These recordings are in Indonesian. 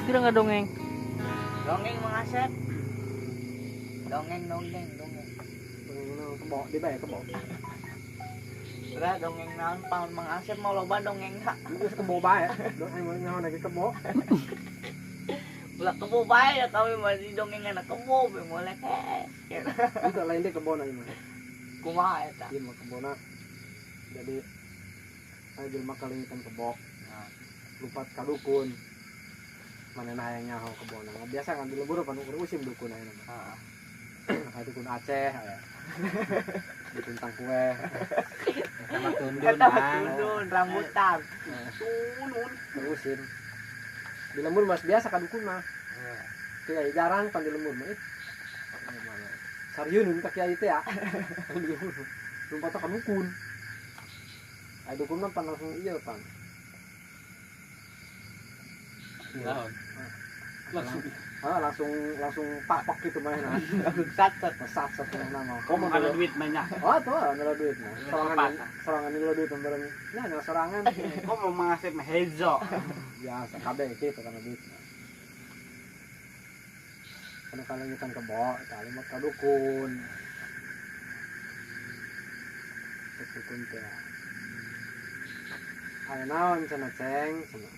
Kira nggak dongeng? Dongeng mengasep. Dongeng. Kebo di bae kebo. Udah dongeng naon paun mengasep mau loba dongeng hak. Geus kebo bae. Dongeng mah nyaho lagi kebo. Ulah kebo bae ya kami masih dongeng anak kebo be mulai Itu lain deh kebo na ieu mah. kumaha eta. Ieu mah kebona. Jadi aya jelema kalingitan kebo. Nah, Lupat ka dukun. Manehna hayang nyaho kebona. Biasa kan di lembur panu usim dukun aya nama. heeh. Aya dukun Aceh aya. Dukun Tangkue. Sama tundun Eta bang. tundun rambutan. Tunun. Terusin. Di lembur mas biasa ka dukun mah. Kiai jarang pan di lembur mah. Sarieun ka kiai teh ya. Lumpat ka dukun. Aya dukun mah pan langsung ieu pan. Naon? Langsung pak gitu mainan. Sat-sat. Sat nama. Kamu ada duit banyak. Oh tuh ada duit mah. Sorangan ini duit bareng. Nah sorangan. Kok mau mengasep hezo? Biasa kabeh gitu karena duit. Karena kalangitan kebo, kalimat kadukun. Dukun teh. Aya naon cenah ceng cenah.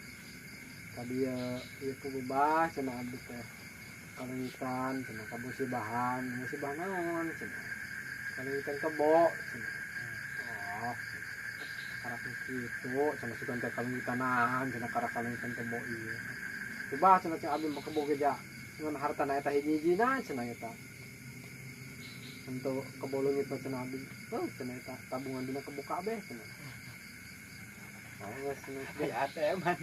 Tadi ieu kubah cenah abdi teh. Kalangitan cenah ka musibah naon cenah. Kalangitan kebo cenah. Oh. Karak kitu cenah sugan teh kalangitanaan cenah karak kalangitan kebo ieu. Kubah cenah ceng abdi mah kebo geja. Ngan hartana eta hiji-hijina cenah eta. Untuk kebo leungit mah cenah abdi. Oh cenah eta tabungan dina kebo kabeh cenah. Oh, wes cenah. ATM an.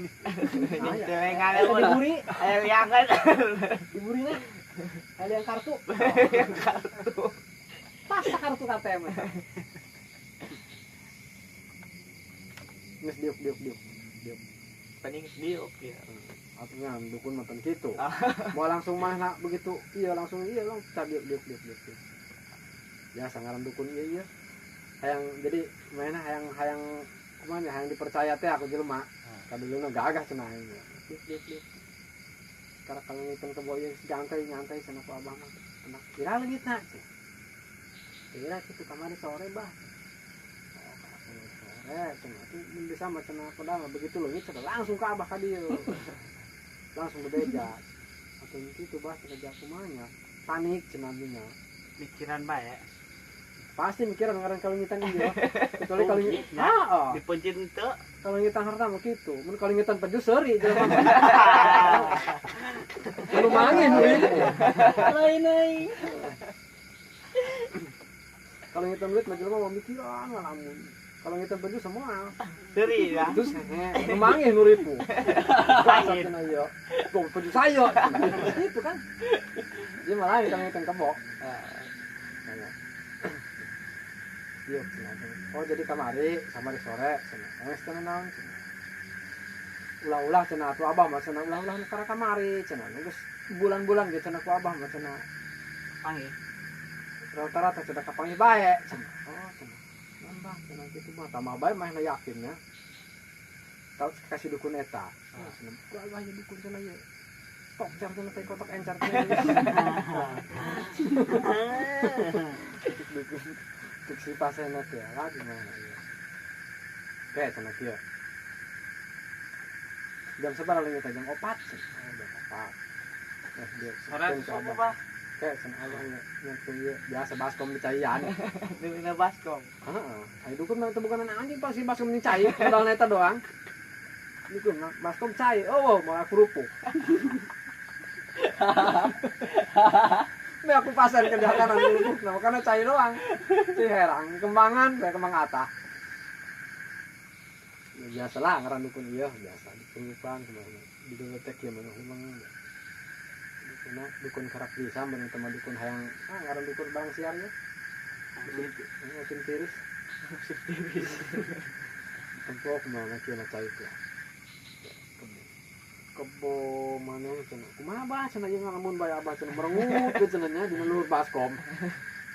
Celengan Diburi, aya liangan. diburi na. Ada yang kartu. Yang kartu. Pas kartu KTM. Geus diuk. Paling diuk ya. Artinya dukun nonton gitu. Mau langsung mana begitu? Iya langsung diuk. Biasa ngaran dukun iya. Hayang jadi mainnya hayang kumaha hayang dipercaya teh aku jelema. Kaduluna gagah cenah ieu. Diuk. Karena kalau ngitung kebo ieu nyantai cenah ku abah mah. Tenang. Kira leungitna. Kira kitu kamari sore bah. Sore cenah itu bisa mah cenah padahal begitu leungit cenah langsung ke abah ka dieu. Langsung bebeja. Atau gitu bah cenah kumanya. Panik cenah dinya. Pikiran bae. Pasti mikiran ngaran kalingitan ieu. Kecuali kalingitan. Heeh. Dipencit henteu. Kalingitan harta mah kitu. Mun kalingitan peju seuri jelema. Lu mangin duit. Lain euy. Kalingitan duit mah jelema mau mikiran ngalamun. Kalingitan peju semua. Seri ya. Terus lu mangin 1000. Lain cenah ieu. Gong peju sayo. Itu kan. Dia malah kalingitan kebo. Iya, oh jadi kamari sore cenah. Wes cenah naon cenah. Ulah-ulah cenah atuh abah mah cenah ulah-ulah nu kamari cenah. Geus bulan-bulan ge cenah ku abah mah cenah. Panggil. Rata-rata cenah kapanggih bae cenah. Oh cenah. Nambah cenah kitu mah tamah bae mah yakin nya. Tahu kasih dukun eta. Oh cenah. Ku abah ye dukun cenah ye. Tok jar cenah teh kotak encar cenah. Dukun. Tik si pasena teh lagi mana ieu. Kayak cenah kieu. Jam seberapa lagi jam 4 cenah. Oh, jam 4. Nah, dia Orang coba. apa? Kayak cenah abang yang ieu biasa baskom dicayan. Dina baskom. Heeh. Ai dukun mah teu bukan anjing pasti baskom dicai, modal eta doang. Dukun mah baskom cai. Oh, malah kerupuk. Ini aku pasar kerjakan dulu, nah karena cai doang. Si herang, kembangan, kayak kembang atah. Ya, biasa lah ngaran dukun iya, biasa di pengupan kemana. Di bibliotek ya mana memang. Dukun karak bisa, bener teman dukun hayang. Ngaran dukun bang siar ya. Musim tiris. Tempok kemana kira cai itu. Kebo mana cenah kumaha bah cenah jeung ngalamun bae abah cenah merengut ke cenah nya dina luhur baskom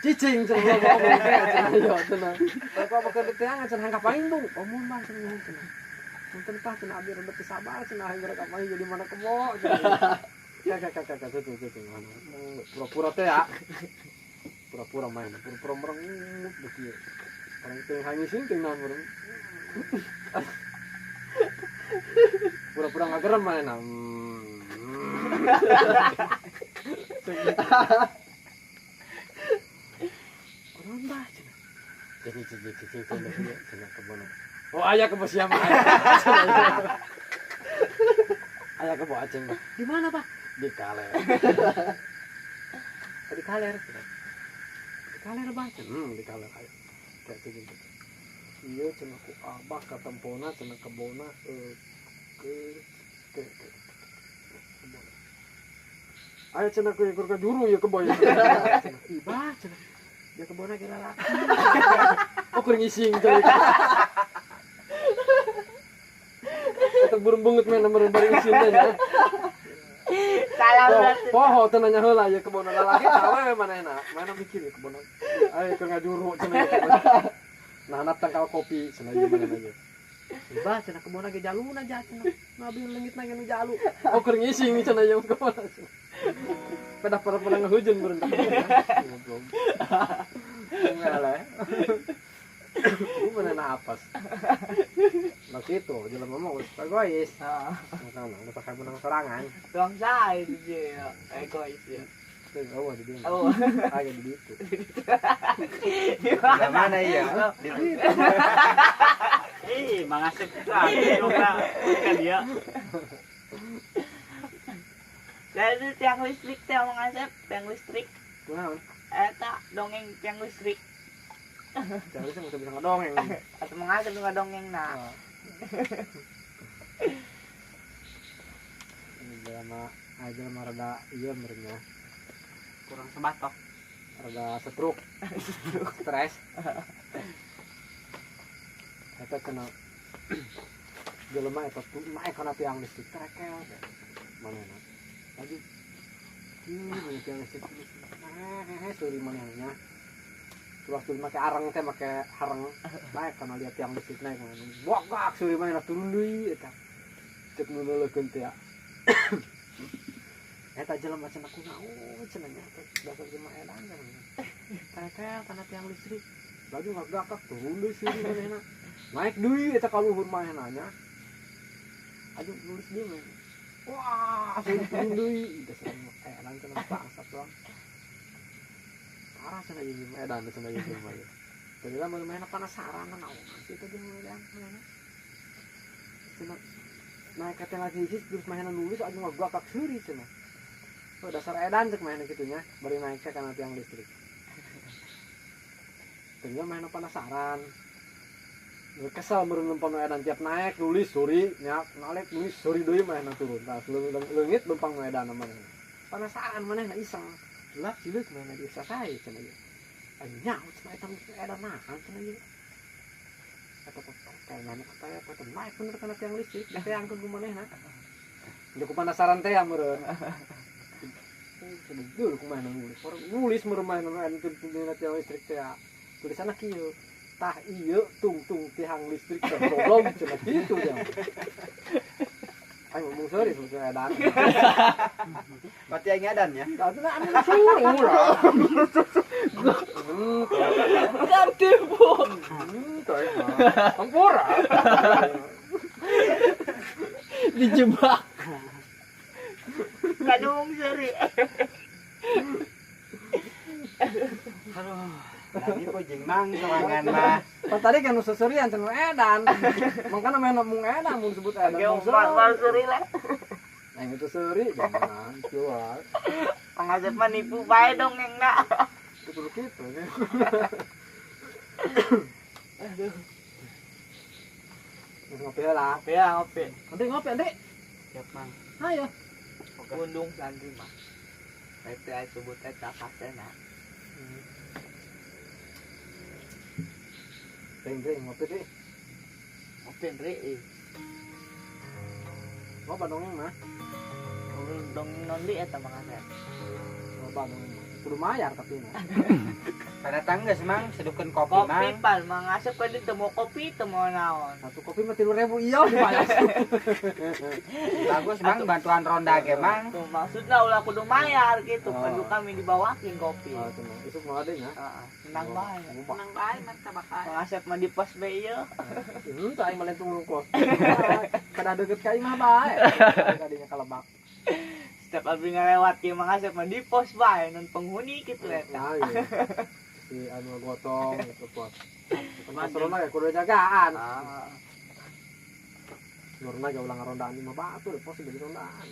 cicing cenah ngomong teh cenah yo cenah. Kalau apa keur teh cenah hangka paling bung omong bah cenah. Nonton pas cenah abi rada sabar cenah mereka main jadi mana kebo. Kakak tuh mana. Pura-pura teh ya. Pura-pura main, pura-pura merengut begitu. Orang itu hangisin teh nah mereng. Pura-pura ngagerem main. Orang bah cenah. Jadi cenah kebon. Oh ayah kebo siapa? Ayah kebo aceng Pak. Di mana Pak? Di Kaler. Di Kaler. Di Kaler Pak. Di Kaler ayo. Kayak gitu. Iya cenah ku abah ka tempona cenah kebona ke ayo cenah ku ikut ke juru ya kebo ya. Ibah cenah. Dia kebona kira laki. Oh keur ngising teh. Eta burung beungeut mah nomor bari ngising teh. Salah berarti. Poho teh nanya heula ya kebona lalaki tawe manehna. Mana mikir ya kebona. Ayo keur ngajuru cenah. Nah anak tangkal kopi cenah ieu manehna ge. Ibah cenah kebona ge jaluna aja cenah. Nabi leungit na ge nu jalu. Oh keur ngising cenah ieu kebona. Pada ngehujan berentak. Ngobrol. Ngalah. Ku mana apes. Nah gitu, jelema mah geus egois. Heeh. Makana geus pakai menang sorangan. Doang saya dia. Egois ya. Teu eueuh di dieu. Oh. Aya di ditu. Di mana iya? Di situ. Mangasep lagi kan dia. Jadi tiang listrik teh mengasep tiang listrik. Kunaon? Eta dongeng tiang listrik. Jangan bisa ngedongeng. Atau mengasep nggak dongeng nah. Ini jelema jelema rada ieu merenya. Kurang sebatok. Rada stroke. Stres. Eta kena jelema eta tuh naik kana tiang listrik trekel. Manehna. Lagi ini tiang listrik. Suri manehna. Terus tuh make arang teh make harang. Naik kana lihat tiang listrik naik mana. Bogak suri manehna turun deui eta. Cek nuleukeun teh. Eta jelema cenah kunaon cenah nya dasar jelema edan cenah. Trekel kana tiang listrik. Lagi ngagakak turun deui suri manehna. Naik deui eta ka luhur manehna nya. Aduh nulis deui mah. Wah, suri turun deui. Dasar edan cenah bangsat doang. Parah cenah ieu edan cenah ieu mah. Jadi lah mainnya penasaran naon sih tadi edan manehna. Cenah naik ke tiang listrik terus mainnya nulis aja ngagakak suri cenah. Oh dasar edan cek mainnya gitunya, baru naik ke kana tiang listrik. Tinggal mainnya penasaran. Kesel meureun lempang edan tiap naik nulis suri, nya nalik nulis suri deui mainnya turun. Tah leungit lempang edan manehna. Penasaran manehna iseng. Gelap cileuk mainnya diusah sae cenah ieu. Anya cenah eta edan nahan cenah ieu. Eta kayaknya kaya apa naik bener kana tiang listrik, teh angkeun ku manehna. Jadi ku penasaran teh meureun. Sedul kumaha nulis meremain dina tiang listrik teh tulisanna kieu tah ieu tungtung tiang listrik tertolong cenah kitu jam ayo ngomong sorry sudah edan Pati aing edan ya. katuna anu suri ulah Ganti bu. teh ampura Dijebak. Kadung seri. Aduh. Lagi po jeung mang sorangan mah. pas tadi kan nu seserian cenah edan makana main mung edan mun sebut edan Ge umpan seri lah. nah itu seri jangan keluar Pengasep mah nipu bae dongengna. betul kitu nya Aduh. ngopi lah Ngopi ya ngopi. nanti ngopi nanti Siap, Mang. ayo Gundung santri mah. PT ay sebut eta kasena. Ring ngopi deh. Ngopi deui. Ngopi dongeng mah. Dongeng nondi eta mengasep. Ngopi dongeng mah. kudu mayar tapi nah. Pada tangga semang sedukan kopi Kopi mang. pan, mangasap ka dito mo kopi temo naon. Satu kopi mah 3.000 iya dibayar. Bagus mang bantuan ronda ge mang. Tuh, maksudnya ulah kudu mayar gitu, Oh. perlu kami dibawakin kopi. Oh, itu mah. Itu mau ada nya. Senang banget. Nang bae man tabakan. Mangasap mah di pos be ieu. Itu aing melentung lungkos. Kada deket ka imah bae. Kadinya kalebak. Setiap abdi ngelewat kieu mangasap mah di pos bae non penghuni gitu eta. Nah, iya. Si anu gotong itu pot. Masuk lagi kudu jagaan. Nurna ge ulang rondaan imah batu deh pos jadi rondaan.